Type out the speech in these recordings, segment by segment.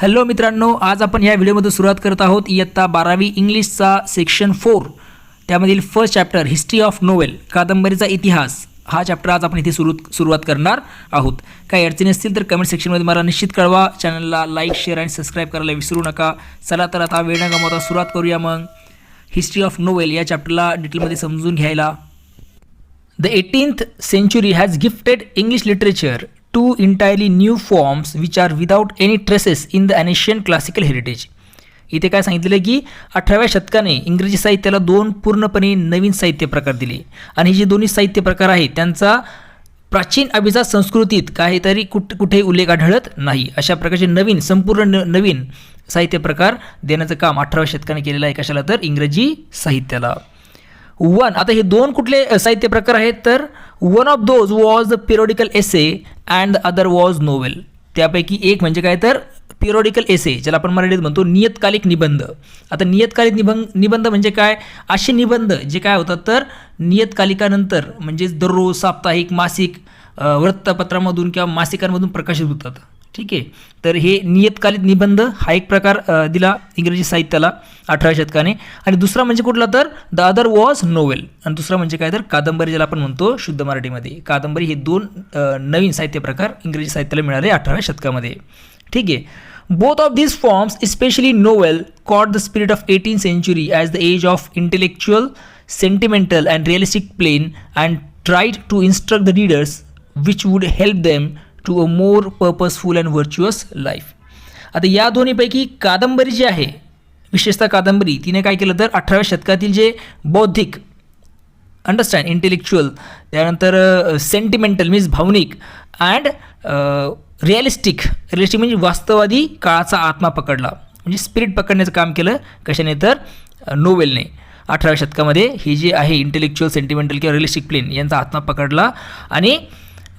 Hello मित्रांनो, आज आपण या व्हिडिओमध्ये सुरुवात करत आहोत इयत्ता 12वी इंग्लिशचा सेक्शन 4 त्यामधील first chapter history of novel कादंबरीचा इतिहास हा चॅप्टर आज आपण इथे सुरुवात करणार आहोत. काही अडचणी असतील तर कमेंट सेक्शनमध्ये मला निश्चित कळवा. चॅनलला लाईक शेअर आणि सबस्क्राईब करायला विसरू नका. चला तर आता वेळ न गमावता सुरुवात करूया. मग हिस्ट्री ऑफ नोवेल या चॅप्टरला डिटेलमध्ये समजून घ्यायला. The 18th century has gifted English literature two entirely new forms which are without any traces in the ancient classical heritage. इथे काय सांगितलेलं की 18व्या शतकाने इंग्रजी साहित्याला दोन पूर्णपणे नवीन साहित्य प्रकार दिले आणि हे जे दोन्ही साहित्य प्रकार आहेत त्यांचा प्राचीन अभिजात संस्कृतीत काहीतरी कुठे उल्लेख आढळत नाही. अशा प्रकारचे संपूर्ण नवीन साहित्य प्रकार देण्याचं काम 18व्या शतकाने केलेलं आहे. कशाला तर इंग्रजी साहित्याला. आता हे दोन कुठले साहित्य प्रकार आहेत तर one of those was the periodical essay and the other was novel. त्यापैकी एक म्हणजे काय तर पिरियडिकल एसे, ज्याला आपण मराठीत म्हणतो नियतकालिक निबंध. आता नियतकालिक निबंध म्हणजे काय? असे निबंध जे काय होतात तर नियतकालिकानंतर म्हणजे दररोज साप्ताहिक मासिक वृत्तपत्रामधून किंवा मासिकांमधून प्रकाशित होतात. ठीक आहे, तर हे नियतकालिक निबंध हा एक प्रकार दिला इंग्रजी साहित्याला 18व्या शतकाने. आणि दुसरा म्हणजे कुठला तर द अदर वॉज नोवेल. आणि दुसरा म्हणजे काय तर कादंबरी, ज्याला आपण म्हणतो शुद्ध मराठीमध्ये कादंबरी. हे दोन नवीन साहित्य प्रकार इंग्रजी साहित्याला मिळाले 18व्या शतकामध्ये. ठीक आहे. Both of these forms especially novel caught the spirit of 18th century as the age of intellectual, sentimental and realistic plane and tried to instruct the readers which would help them to a more purposeful and virtuous life. आता या दोन्हीपैकी कादंबरी जी आहे, विशेषतः कादंबरी, तिने काय केलं तर 18व्या शतकातील जे बौद्धिक, अंडरस्टँड, इंटेलेक्च्युअल, त्यानंतर सेंटिमेंटल मीन्स भावनिक अँड रिअलिस्टिक म्हणजे वास्तववादी काळाचा आत्मा पकडला, म्हणजे स्पिरिट पकडण्याचं काम केलं. कशाने तर नोवेलने. 18व्या शतकामध्ये हे जे आहे इंटेलेक्च्युअल, सेंटिमेंटल किंवा रिअलिस्टिक प्लेन यांचा आत्मा पकडला आणि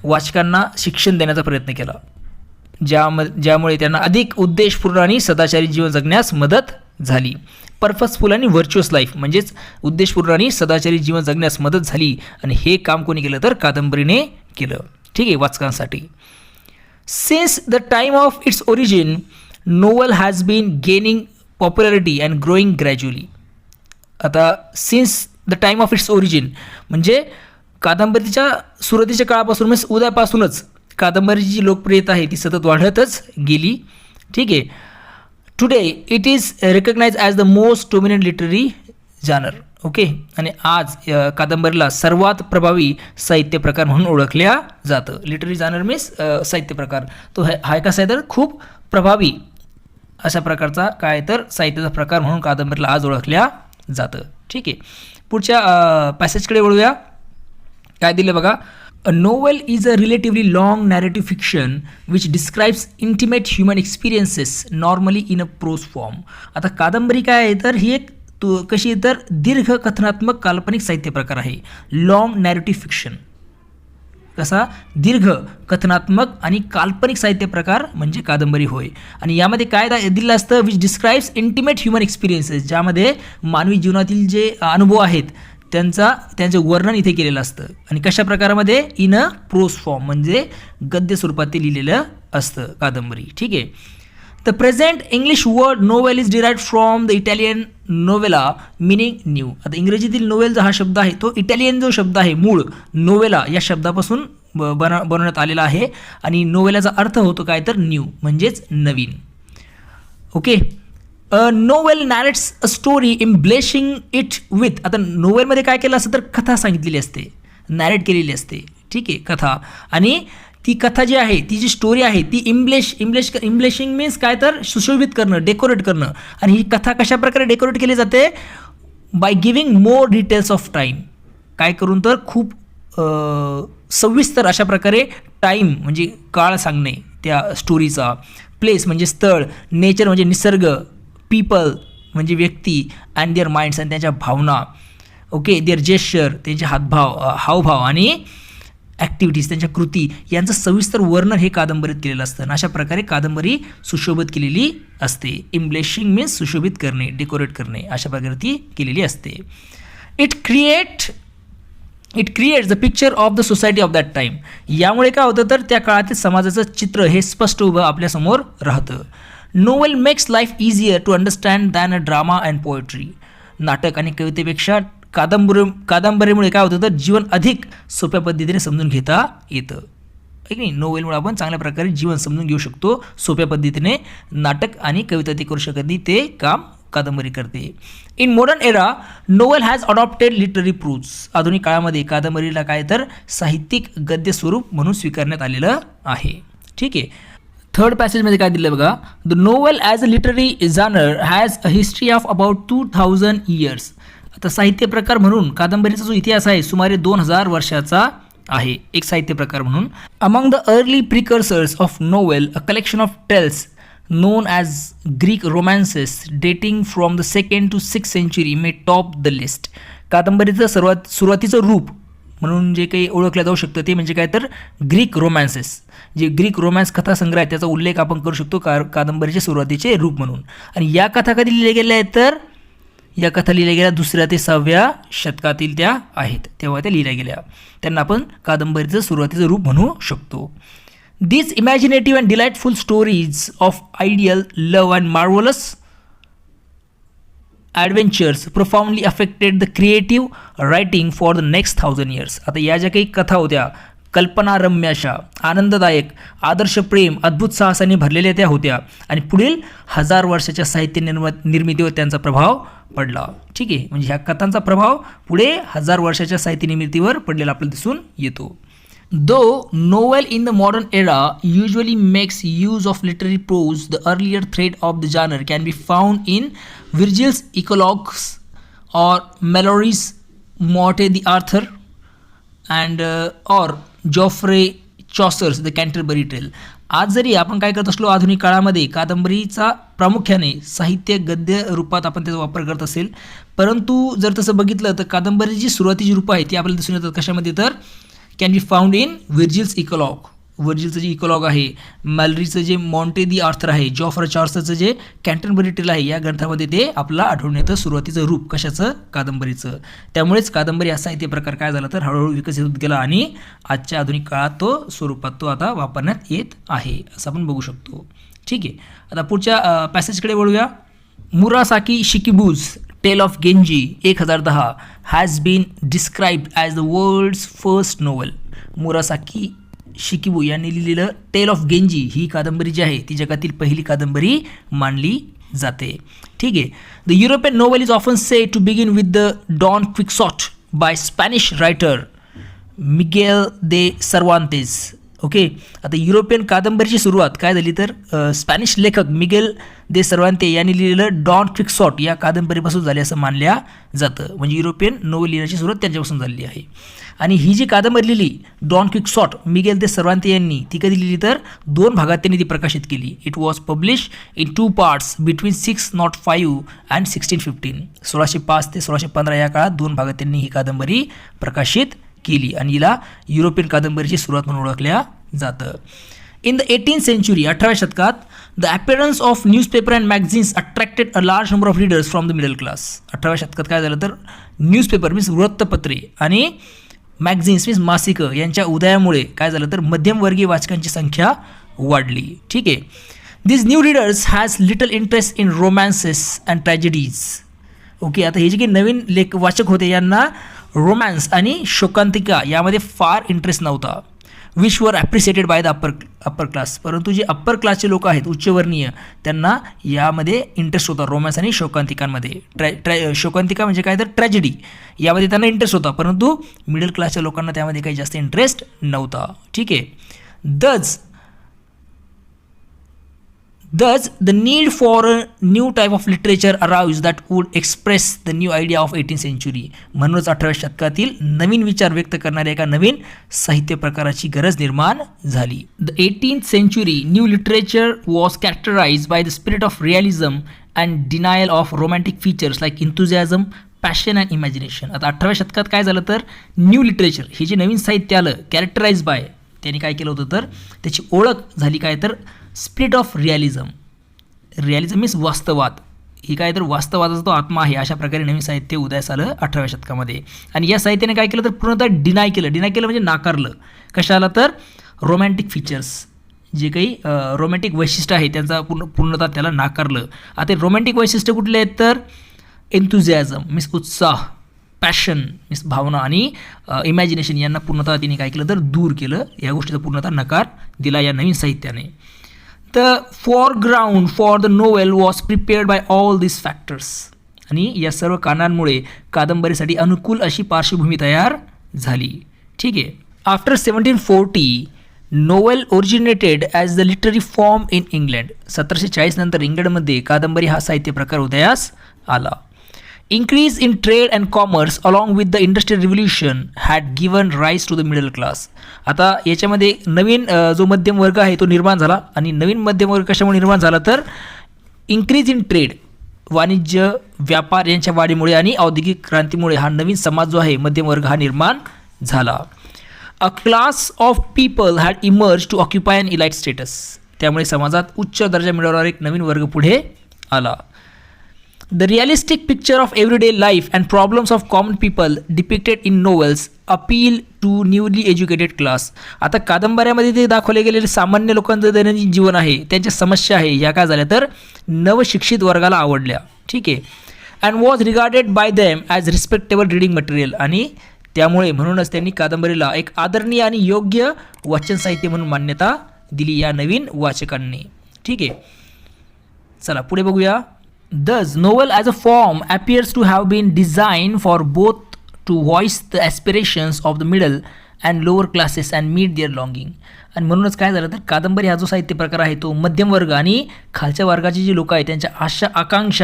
वाचकांना शिक्षण देण्याचा प्रयत्न केला, ज्यामुळे त्यांना अधिक उद्देशपूर्ण आणि सदाचारी जीवन जगण्यास मदत झाली. पर्पजफुल आणि व्हर्च्युअस लाईफ म्हणजेच उद्देशपूर्ण आणि सदाचारी जीवन जगण्यास मदत झाली. आणि हे काम कोणी केलं तर कादंबरीने केलं. ठीक आहे, वाचकांसाठी. Since the time of its origin novel has been gaining popularity and growing gradually. आता since the time of its origin म्हणजे कादंबरीच्या सुरुवातीच्या काळापासून म्हणजे उद्यापासूनच कादंबरीची जी लोकप्रियता आहे ती सतत वाढतच गेली. ठीक आहे. Today it is recognise as the most dominant literary genre. Okay. आणि आज कादंबरीला सर्वात प्रभावी साहित्य प्रकार म्हणून ओळखल्या जातं. लिटररी जानर मीन्स साहित्य प्रकार. तो हा कसा आहे तर खूप प्रभावी अशा प्रकारचा काय तर साहित्याचा प्रकार म्हणून कादंबरीला आज ओळखल्या जातं. ठीक आहे. पुढच्या पॅसेजकडे वळूया. काय दिलं बघा. A novel is a relatively long narrative fiction which describes intimate human experiences normally in a prose form. आता कादंबरी काय आहे तर ही एक कशी तर दीर्घ कथनात्मक काल्पनिक साहित्य प्रकार आहे. लॉंग नॅरेटिव्ह फिक्शन कसा दीर्घ कथनात्मक आणि काल्पनिक साहित्य प्रकार म्हणजे कादंबरी होय. आणि यामध्ये काय दिलं असतं which describes intimate human experiences, ज्यामध्ये मानवी जीवनातील जे अनुभव आहेत त्यांचं वर्णन इथे केलेलं असतं. आणि कशा प्रकारामध्ये इन अ प्रोज फॉर्म म्हणजे गद्य स्वरूपात ते लिहिलेलं असतं कादंबरी. ठीक आहे. The present English word novel is derived from the Italian novella meaning new. आता इंग्रजीतील नोवेल जो हा शब्द आहे तो इटालियन जो शब्द आहे मूळ नोवेला या शब्दापासून बनवण्यात आलेला आहे. आणि नोवेलाचा अर्थ होतो काय तर न्यू म्हणजेच नवीन. Okay. Novel narrates a story embellishing it with. आता नोवेलमध्ये काय केलं असतं तर कथा सांगितलेली असते, नॅरेट केलेली असते. ठीक आहे, कथा. आणि ती कथा जी आहे, ती जी स्टोरी आहे ती इम्ब्लेशिंग मीन्स काय तर सुशोभित करणं, डेकोरेट करणं. आणि ही कथा कशा प्रकारे डेकोरेट केली जाते by giving more details of time. काय करून तर खूप सविस्तर अशा प्रकारे टाईम म्हणजे काळ सांगणे त्या स्टोरीचा. प्लेस म्हणजे स्थळ, नेचर म्हणजे निसर्ग, पीपल म्हणजे व्यक्ती, अँड देअर माइंड्स आणि त्यांच्या भावना. ओके. देअर जेस्चर त्यांचे हावभाव आणि ॲक्टिव्हिटीज त्यांच्या कृती यांचं सविस्तर वर्णन हे कादंबरीत केलेलं असतं. आणि अशा प्रकारे कादंबरी सुशोभित केलेली असते. इम्ब्लेशिंग मीन्स सुशोभित करणे, डेकोरेट करणे, अशा प्रकारे ती केलेली असते. It creates the picture of the society of that time. यामुळे काय होतं तर त्या काळातील समाजाचं चित्र हे स्पष्ट उभं आपल्यासमोर राहतं. Novel makes life easier to understand than a drama and poetry. नाटक आणि कवितेपेक्षा कादंबरीमुळे काय होतं तर जीवन अधिक सोप्या पद्धतीने समजून घेता येतं. आहे की नाही. नोवेलमुळे आपण चांगल्या प्रकारे जीवन समजून घेऊ शकतो सोप्या पद्धतीने. नाटक आणि कविता ते करू शकत नाही, ते काम कादंबरी करते. In modern era novel has adopted literary proofs. आधुनिक काळामध्ये कादंबरीला काय तर साहित्यिक गद्य स्वरूप म्हणून स्वीकारण्यात आलेलं आहे. ठीक आहे. थर्ड पॅसेजमध्ये काय दिलं बघा. The novel as a literary genre has a history of about 2000 years. आता साहित्य प्रकार म्हणून कादंबरीचा जो इतिहास आहे सुमारे 2000 वर्षाचा आहे एक साहित्य प्रकार म्हणून. Among the early precursors of novel a collection of tales known as Greek romances dating from the 2nd to 6th century may top the list. कादंबरीचं सुरुवातीचं रूप म्हणून जे काही ओळखलं जाऊ शकतं ते म्हणजे काय तर ग्रीक रोमॅन्सेस. जे ग्रीक रोमॅन्स कथासंग्रह आहे त्याचा उल्लेख आपण करू शकतो कादंबरीचे सुरुवातीचे रूप म्हणून. आणि या कथा कधी लिहिल्या गेल्या आहेत तर या कथा लिहिल्या गेल्या 2ऱ्या ते 6व्या शतकातील त्या आहेत, तेव्हा त्या लिहिल्या गेल्या. त्यांना आपण कादंबरीचं सुरुवातीचं रूप म्हणू शकतो. These imaginative and delightful stories of ideal love and marvelous adventures profoundly affected the creative writing for the next 1000 years. आता या ज्या काही कथा होत्या कल्पनारम्य अशा, आनंददायक, आदर्श प्रेम, अद्भुत साहसाने भरलेल्या त्या होत्या आणि पुढील 1000 वर्षाच्या साहित्य निर्मितीवर त्यांचा प्रभाव पडला. ठीक आहे. म्हणजे ह्या कथांचा प्रभाव पुढे 1000 वर्षाच्या साहित्य निर्मितीवर पडलेला आपल्याला दिसून येतो. Though novel in the modern era usually makes use of literary prose, the earlier thread of the genre can be found in Virgil's Eclogues or Malory's Morte d'Arthur and or Geoffrey Chaucer's The Canterbury Tale. आज जरी आपण काय करत असलो आधुनिक काळामध्ये कादंबरीचा प्रामुख्याने साहित्य गद्य रूपात आपण त्याचा वापर करत असेल, परंतु जर तसं बघितलं तर कादंबरीची सुरुवातीची रूपं आहेत ती आपल्याला दिसून येतात कशामध्ये तर कॅन बी फाउंड इन व्हर्जिल्स इकोलॉग. व्हर्जिलचं जे इकोलॉग आहे, मॅलरीचं जे मॉन्टे दी आर्थर आहे, जॉफ्रे चॉर्सचं जे कॅन्टरबरी टेल आहे, या ग्रंथामध्ये ते आपला आढळून येतं सुरुवातीचं रूप कशाचं कादंबरीचं. त्यामुळेच कादंबरी हा साहित्य प्रकार काय झाला तर हळूहळू विकसित होत गेला आणि आजच्या आधुनिक काळात तो स्वरूपात तो आता वापरण्यात येत आहे असं आपण बघू शकतो. ठीक आहे. आता पुढच्या पॅसेजकडे वळूया. Murasaki Shikibu's Tale of Genji 1010 has been described as the world's first novel. Murasaki Shikibu यांनी लिहिलेलं टेल ऑफ गेंजी ही कादंबरी जी आहे ती जगातील पहिली कादंबरी मानली जाते. ठीक आहे. The European novel is often say to begin with the Don Quixote by Spanish writer Miguel de Cervantes. Okay. आता युरोपियन कादंबरीची सुरुवात काय झाली तर स्पॅनिश लेखक मिगेल दे सर्वांते यांनी लिहिलेलं डॉन क्विक्सॉट या कादंबरीपासून झाली असं मानल्या जातं. म्हणजे युरोपियन नोवेल लिहिण्याची सुरुवात त्यांच्यापासून झालेली आहे. आणि ही जी कादंबरी लिहिली डॉन क्विक्सॉट मिगेल दे सर्वांते यांनी ती कधी लिहिली तर 2 भागात त्यांनी ती प्रकाशित केली. It was publish in 2 parts between 605 and 1615. 1605 ते 1615 या काळात 2 भागात त्यांनी ही कादंबरी प्रकाशित केली आणि हिला युरोपियन कादंबरीची सुरुवात म्हणून ओळखल्या जातं. इन द 18th century 18व्या शतकात the appearance of newspaper and magazines attracted a large number of readers from the middle class. 18व्या शतकात काय झालं तर न्यूजपेपर मीन्स वृत्तपत्रे आणि मॅगझिन्स मीन्स मासिकं यांच्या उदयामुळे काय झालं तर मध्यमवर्गीय वाचकांची संख्या वाढली. ठीक आहे. This new readers has little interest in romances and tragedies. Okay. आता हे जे काही नवीन वाचक होते यांना रोमॅन्स आणि शोकांतिका यामध्ये फार इंटरेस्ट नव्हता. विच वर appreciated by the upper class. परंतु जे अप्पर क्लासचे लोक आहेत उच्चवर्णीय त्यांना यामध्ये इंटरेस्ट होता रोमॅन्स आणि शोकांतिकांमध्ये. शोकांतिका म्हणजे काय तर ट्रॅजेडी यामध्ये त्यांना इंटरेस्ट होता, परंतु मिडल क्लासच्या लोकांना त्यामध्ये काही जास्त इंटरेस्ट नव्हता. ठीक आहे. Thus, the need for a new type of literature arose that would express the new idea of 18th century. म्हणूनच 18व्या शतकातील नवीन विचार व्यक्त करणाऱ्या एका नवीन साहित्य प्रकाराची गरज निर्माण झाली. The 18th century new literature was characterized by the spirit of realism and denial of romantic features like enthusiasm, passion and imagination. आता 18व्या शतकात काय झालं तर न्यू लिटरेचर हे जे नवीन साहित्य आलं कॅरेक्टराइज बाय त्यांनी काय केलं होतं तर त्याची ओळख झाली काय तर स्पिरिट ऑफ रिॲलिझम. रिॲलिझम मीन्स वास्तववाद. ही काय तर वास्तववादाचा तो आत्मा आहे अशा प्रकारे नवीन साहित्य उदयास आलं 18व्या शतकामध्ये. आणि या साहित्याने काय केलं तर पूर्णतः डिनाय केलं म्हणजे नाकारलं कशाला तर रोमॅन्टिक फीचर्स जे काही रोमॅन्टिक वैशिष्ट्य आहे त्यांचा पूर्णतः त्याला नाकारलं. आता रोमॅन्टिक वैशिष्ट्य कुठले आहेत तर एन्थुझियाझम मीन्स उत्साह, पॅशन मीन्स भावना आणि इमॅजिनेशन यांना पूर्णतः तिने काय केलं तर दूर केलं. या गोष्टीचा पूर्णतः नकार दिला या नवीन साहित्याने. The foreground for the novel was prepared by all this factors. आणि या सर्व कारणांमुळे कादंबरीसाठी अनुकूल अशी पार्श्वभूमी तयार झाली. ठीक आहे. After 1740 novel originated as the literary form in England. 1740 नंतर इंग्लंडमध्ये कादंबरी हा साहित्य प्रकार उदयास आला. Increase in trade and commerce along with the industrial revolution had given rise to the middle class. आता याच्यामध्ये नवीन जो मध्यम वर्ग आहे तो निर्माण झाला. आणि नवीन मध्यम वर्ग कशामुळे निर्माण झाला तर इन्क्रीज इन ट्रेड, वाणिज्य व्यापार यांच्या वाढीमुळे आणि औद्योगिक क्रांतीमुळे हा नवीन समाज जो आहे मध्यम वर्ग हा निर्माण झाला. A class of people had emerge to occupy an elite status. त्यामुळे समाजात उच्च दर्जा मिळवणारा एक नवीन वर्ग पुढे आला. The realistic picture of everyday life and problems of common people depicted in novels appeal to newly educated class. आता कादंबऱ्यामध्ये ते दाखवले गेलेले सामान्य लोकांचं दैनंदिन जीवन आहे, त्यांच्या समस्या आहे, या काय झाल्या तर नवशिक्षित वर्गाला आवडल्या. ठीक आहे. And was regarded bye them as respectable reading material. आणि त्यामुळे म्हणूनच त्यांनी कादंबरीला एक आदरणीय आणि योग्य वाचन साहित्य म्हणून मान्यता दिली या नवीन वाचकांनी. ठीक आहे. चला पुढे बघूया. Thus, novel as a form appears to have been designed for both to voice the aspirations of the middle and lower classes and meet their longing. आणि म्हणूनच काय झालं तर कादंबरी हा जो साहित्य प्रकार आहे तो मध्यम वर्ग आणि खालच्या वर्गाची जी लोक आहेत त्यांच्या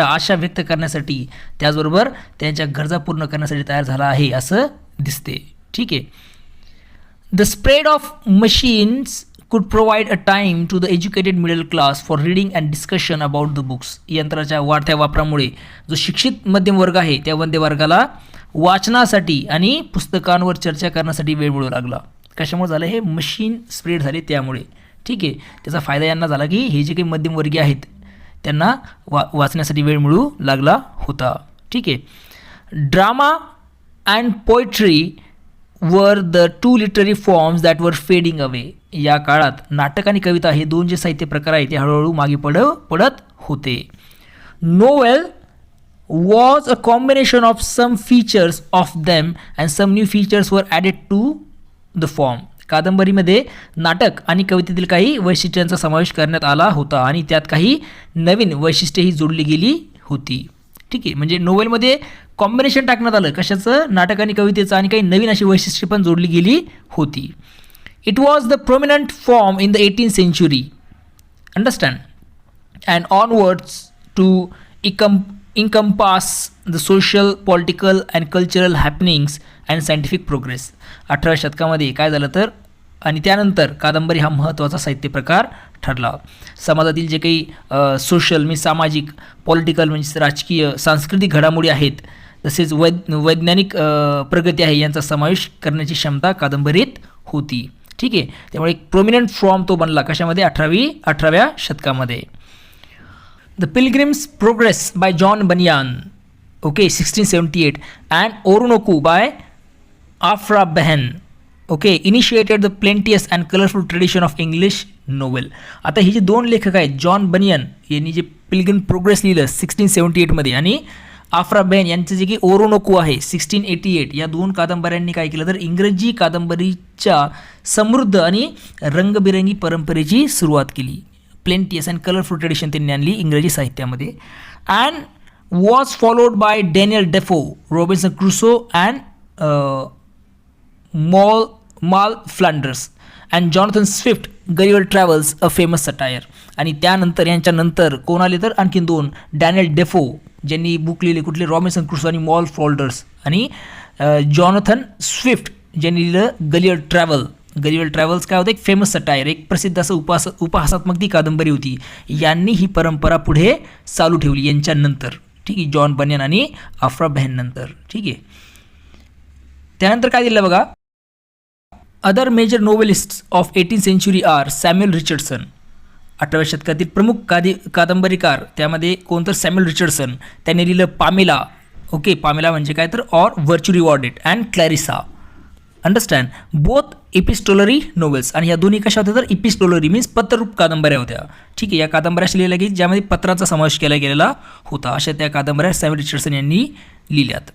आशा व्यक्त करण्यासाठी, त्याचबरोबर त्यांच्या गरजा पूर्ण करण्यासाठी तयार झाला आहे असं दिसते. ठीक आहे. The spread of machines could provide a time to the educated middle class for reading and discussion about the books. यंत्राच्या वाढत्या वापरामुळे जो शिक्षित मध्यम वर्ग आहे त्या मध्यम वर्गाला वाचनासाठी आणि पुस्तकांवर चर्चा करण्यासाठी वेळ मिळू लागला. कशामुळे झालं हे मशीन स्प्रेड झाले त्यामुळे. ठीक आहे. त्याचा फायदा यांना झाला की हे जे काही मध्यमवर्गीय आहेत त्यांना वाचण्यासाठी वेळ मिळू लागला होता. ठीक आहे. Drama and poetry were the two literary forms that वर फेडिंग अवे. या काळात नाटक आणि कविता हे दोन जे साहित्य प्रकार आहेत ते हळूहळू मागे पडत होते. Novel was a combination of some features of them and some new features were added to the form. कादंबरीमध्ये नाटक आणि कवितेतील काही वैशिष्ट्यांचा समावेश करण्यात आला होता आणि त्यात काही नवीन वैशिष्ट्येही जोडली गेली होती. ठीक आहे. म्हणजे नोवेलमध्ये कॉम्बिनेशन टाकण्यात आलं कशाचं, नाटक आणि कवितेचं, आणि काही नवीन अशी वैशिष्ट्ये पण जोडली गेली होती. It was the prominent form in the 18th century, understand, and onwards to encompass the social, political and cultural happenings and scientific progress. 18व्या शतकामध्ये काय झालं तर आणि त्यानंतर कादंबरी हा महत्त्वाचा साहित्य प्रकार ठरला. समाजातील जे काही सोशल म्हणजे सामाजिक, पॉलिटिकल म्हणजे राजकीय, सांस्कृतिक घडामोडी आहेत, तसेच वैज्ञानिक प्रगती आहे यांचा समावेश करण्याची क्षमता कादंबरीत होती. ठीक आहे. त्यामुळे एक प्रोमिनंट फॉर्म तो बनला कशामध्ये 18व्या शतकामध्ये. The Pilgrim's Progress by John Bunyan, okay, 1678, and Oroonoko by Aphra Behn, okay, initiated the plenteous and colourful tradition of English novel. आता ही जे दोन लेखक आहेत जॉन बनियन यांनी जे पिलग्रिम प्रोग्रेस लिहिलं 1678मध्ये आणि आफ्रा बेन यांचं जे की ओरोनोकू आहे 1688, या दोन कादंबऱ्यांनी काय केलं तर इंग्रजी कादंबरीच्या समृद्ध आणि रंगबिरंगी परंपरेची सुरुवात केली. प्लेंटियस अँड कलरफुल ट्रेडिशन त्यांनी आणली इंग्रजी साहित्यामध्ये. And was followed by Daniel Defoe, Robinson Crusoe and Moll Flanders and Jonathan Swift, Gulliver Travels a famous satire. आणि त्यानंतर यांच्यानंतर कोण आले तर आणखीन दोन, डॅनियल डेफो ज्यांनी बुक लिहिले कुठले, रॉबिन्सन क्रुसो आणि मॉल फ्लँडर्स, आणि जॉनथन स्विफ्ट ज्यांनी लिहिलं गलिवर ट्रॅव्हल्स काय होतं एक फेमस सटायर, एक प्रसिद्ध असं उपहासात्मक ती कादंबरी होती. यांनी ही परंपरा पुढे चालू ठेवली यांच्यानंतर. ठीक आहे. जॉन बनियन आणि आफ्रा बेहन नंतर. ठीक आहे. त्यानंतर काय दिलं बघा. Other major novelists of 18th century are Samuel Richardson. 18व्या शतकातील प्रमुख कादंबरीकार त्यामध्ये कोणतं सॅम्युअल रिचर्डसन, त्यांनी लिहिलं पामेला, ओके, पामेला म्हणजे काय तर or Virtue Rewarded, and Clarissa, understand. Both epistolary novels. आणि ह्या दोन्ही कशा होत्या तर इपिस्टोलरी मीन्स पत्ररूप कादंबऱ्या होत्या. ठीक आहे, या कादंबऱ्या अशा लिहिल्या की ज्यामध्ये पत्राचा समावेश केला गेलेला होता. अशा त्या कादंबऱ्या सॅम्युएल रिचर्डसन यांनी लिहिल्यात.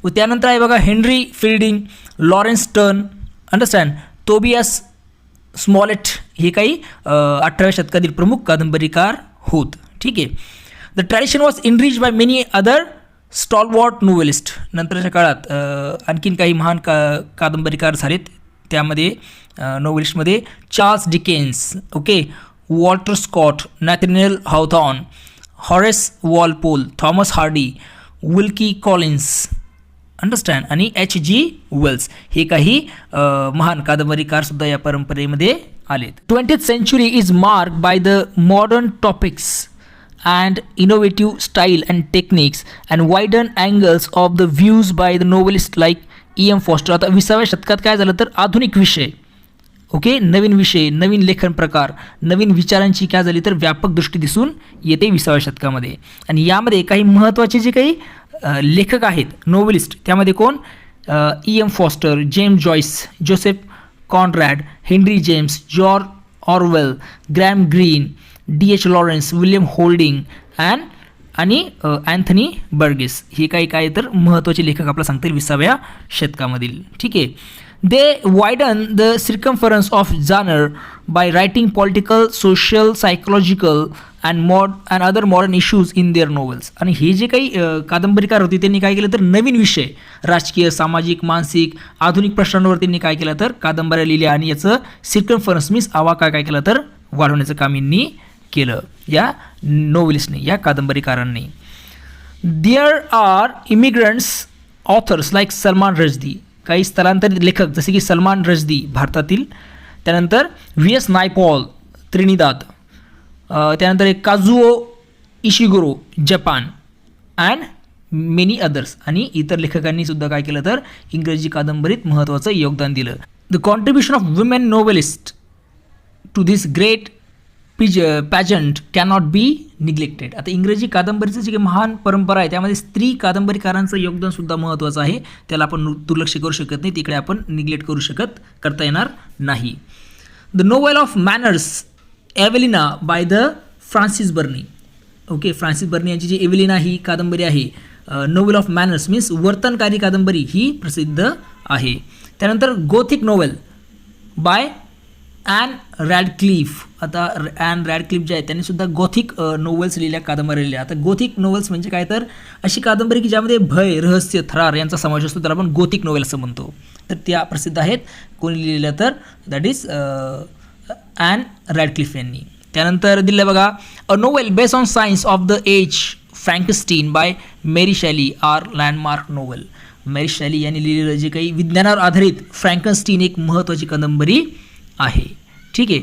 व त्यानंतर आहे बघा Henry Fielding, Laurence Sterne, understand, Tobias Smollett, हे काही 18व्या शतकातील प्रमुख कादंबरीकार होत. ठीक आहे. The tradition was enrich by many other stalwart novelist. नंतरच्या काळात आणखीन काही महान कादंबरीकार झालेत. त्यामध्ये नोवेलिस्टमध्ये Charles Dickens, okay, Walter Scott, Nathaniel Hawthorne, Horace Walpole, Thomas Hardy, Wilkie Collins, understand, आणि H.G. वेल्स, हे काही महान कादंबरीकारसुद्धा या परंपरेमध्ये आलेत. 20th century is marked by the modern topics and innovative style and techniques and widened angles of the views by the novelists like E.M. Foster. आता 20व्या शतकात काय झालं तर आधुनिक विषय, ओके, नवीन विषय, नवीन लेखन प्रकार, नवीन विचारांची काय झाली तर व्यापक दृष्टी दिसून येते 20व्या शतकामध्ये. आणि यामध्ये काही महत्त्वाचे जे काही लेखक आहेत नोवेलिस्ट, त्यामध्ये कोण, E.M. Forster, James Joyce, Joseph Conrad, Henry James, George Orwell, Graham Greene, D.H. Lawrence, William Holding आणि अँथनी बर्गेस, हे काही काय तर महत्त्वाचे लेखक आपल्याला सांगता येईल 20व्या शतकामधील. ठीक आहे. They widen the circumference of genre by writing political, social, psychological and other modern issues in their novels. आणि हे जे काही कादंबरीकार होते त्यांनी काय केलं तर नवीन विषय, राजकीय, सामाजिक, मानसिक, आधुनिक प्रश्नांवर त्यांनी काय केलं तर कादंबऱ्या लिहिल्या आणि याचं सिर्कम्फरन्स मीन्स आवाका काय केलं तर वाढवण्याचं काम यांनी केलं या नोवेलिस्टने, या कादंबरीकारांनी. There are immigrants authors like Salman Rushdie, काही स्थलांतरित लेखक जसे की सलमान रश्दी भारतातील, त्यानंतर V.S. नायपॉल त्रिनिदाद, त्यानंतर एक Kazuo Ishiguro Japan and many others, आणि इतर लेखकांनी सुद्धा काय केलं तर इंग्रजी कादंबरीत महत्त्वाचं योगदान दिलं. The contribution of women novelist to this great pageant cannot be neglected. आता इंग्रजी कादंबरीचं जे काही महान परंपरा आहे त्यामध्ये स्त्री कादंबरीकारांचं योगदानसुद्धा महत्त्वाचं आहे. त्याला आपण दुर्लक्ष करू शकत नाही, तिकडे आपण निग्लेक्ट करता येणार नाही. The novel of manners Evelina by the Frances Burney, okay, Frances Burney यांची जी एव्हेलिना ही कादंबरी आहे, नोवेल ऑफ मॅनर्स मीन्स वर्तनकारी कादंबरी, ही प्रसिद्ध आहे. त्यानंतर Gothic novel by Ann Radcliffe. आता ॲन रॅडक्लिफ जे आहे त्यांनी सुद्धा गोथिक नोवेल्स लिहिल्या, कादंबऱ्या लिहिल्या. आता गोथिक नोवेल्स म्हणजे काय तर अशी कादंबरी की ज्यामध्ये भय, रहस्य, थरार यांचा समावेश असतो, त्याला आपण गोथिक नोवेल असं म्हणतो. तर त्या प्रसिद्ध आहेत. कोणी लिहिल्या तर दॅट इज ॲन रॅडक्लिफ यांनी. त्यानंतर दिलं बघा a novel based on science of the age Frankenstein by Mary Shelley are landmark novel. Mary Shelley यांनी लिहिलेलं जे काही विज्ञानावर आधारित फ्रँकस्टीन एक महत्त्वाची कादंबरी आहे. ठीक आहे.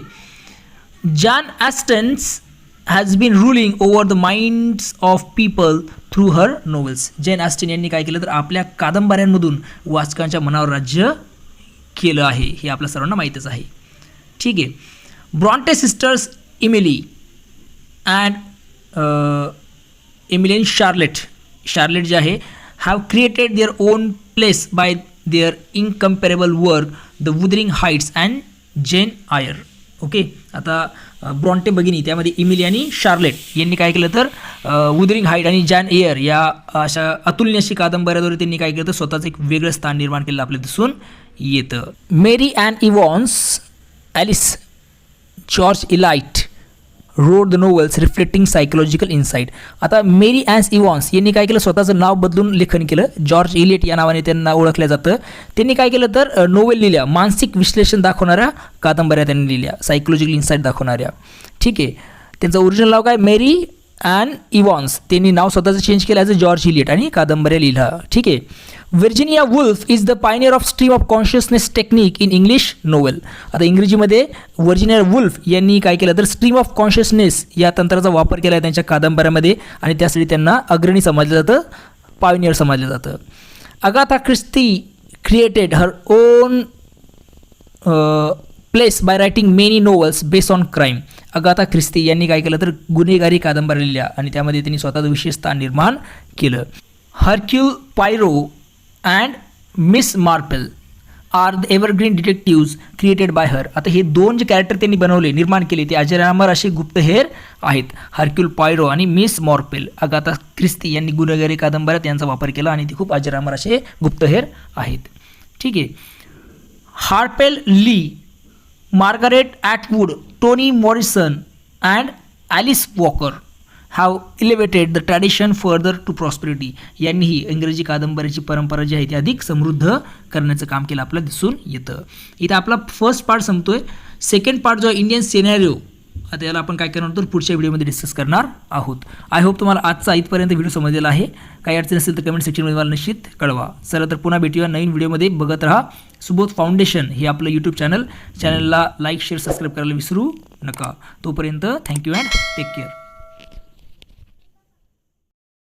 Jane Austen's has been ruling over the minds of people through her novels. Jane Austen यांनी काय केलं तर आपल्या कादंबऱ्यांमधून वाचकांच्या मनावर राज्य केलं आहे, हे आपल्या सर्वांना माहीतच आहे. ठीक आहे. Bronte sisters Emily and Emilian Charlotte जे आहे have created their own place by their incomparable work the Wuthering Heights and Jane Eyre. Okay. आता ब्रॉन्टे भगिनी त्यामध्ये इमिली आणि शार्लेट यांनी काय केलं तर वुदरिंग हाईट आणि जॅन एअर या अशा अतुलनीय अशी कादंबऱ्याद्वारे त्यांनी काय केलं तर स्वतःचं एक वेगळं स्थान निर्माण केलं आपल्याला दिसून येतं. Mary Ann Evans alias George Eliot wrote the novels reflecting psychological insight. आता मेरी ॲन्स इव्हॉन्स यांनी काय केलं स्वतःचं नाव बदलून लेखन केलं. जॉर्ज इलियट या नावाने त्यांना ओळखलं जातं. त्यांनी काय केलं तर नोवेल लिहिल्या, मानसिक विश्लेषण दाखवणाऱ्या कादंबऱ्या त्यांनी लिहिल्या, सायकोलॉजिकल इन्साईट दाखवणाऱ्या. ठीक आहे. त्यांचं ओरिजिनल नाव काय मेरी ॲन इव्हॉन्स, त्यांनी नाव स्वतःचं चेंज केलं ॲज अ जॉर्ज इलियट आणि कादंबऱ्या लिहिल्या. ठीक आहे. Virginia Woolf is the pioneer of stream of consciousness technique in English novel. आता इंग्रजीमध्ये व्हर्जिनिया वुल्फ यांनी काय केलं तर स्ट्रीम ऑफ कॉन्शियसनेस या तंत्राचा वापर केला आहे त्यांच्या कादंबऱ्यामध्ये आणि त्यासाठी त्यांना अग्रणी समजलं जातं, पायनियर समजलं जातं. अगाथा ख्रिस्ती created her own place bye writing many novels based on crime. Agatha ख्रिस्ती यांनी काय केलं तर गुन्हेगारी कादंबऱ्या लिहिल्या आणि त्यामध्ये त्यांनी स्वतःचं विशेष स्थान निर्माण केलं. Hercule Poirot and Miss Marple are the evergreen detectives created by her. आता हे दोन जे कॅरेक्टर त्यांनी बनवले, निर्माण केले, ते अजरामर असे गुप्तहेर आहेत. हर्क्युल पॉयरो आणि मिस मॉर्पेल. अगाथा ख्रिस्ती यांनी गुन्हेगारी कादंबऱ्यात यांचा वापर केला आणि ते खूप अजरामर असे गुप्तहेर आहेत. ठीक आहे. Harper Lee, Margaret Atwood, Toni Morrison and Alice Walker have elevated the tradition further to prosperity. यांनीही इंग्रजी कादंबऱ्याची परंपरा जी आहे ती अधिक समृद्ध करण्याचं काम केलं आपल्याला दिसून येतं. इथं आपला फर्स्ट पार्ट संपतोय. सेकंड पार्ट जो इंडियन सिनेरिओ, आता याला आपण काय करणार आहोत पुढच्या व्हिडिओमध्ये डिस्कस करणार आहोत. आय होप तुम्हाला आजचा इथपर्यंत व्हिडिओ समजलेला आहे. काही अडचण असेल तर कमेंट सेक्शनमध्ये मला निश्चित कळवा. चला तर पुन्हा भेटूया नवीन व्हिडिओमध्ये. बघत राहा सुबोध फाउंडेशन हे आपलं यूट्यूब चॅनलला लाईक शेअर सबस्क्राईब करायला विसरू नका. तोपर्यंत थँक्यू अँड टेक केअर.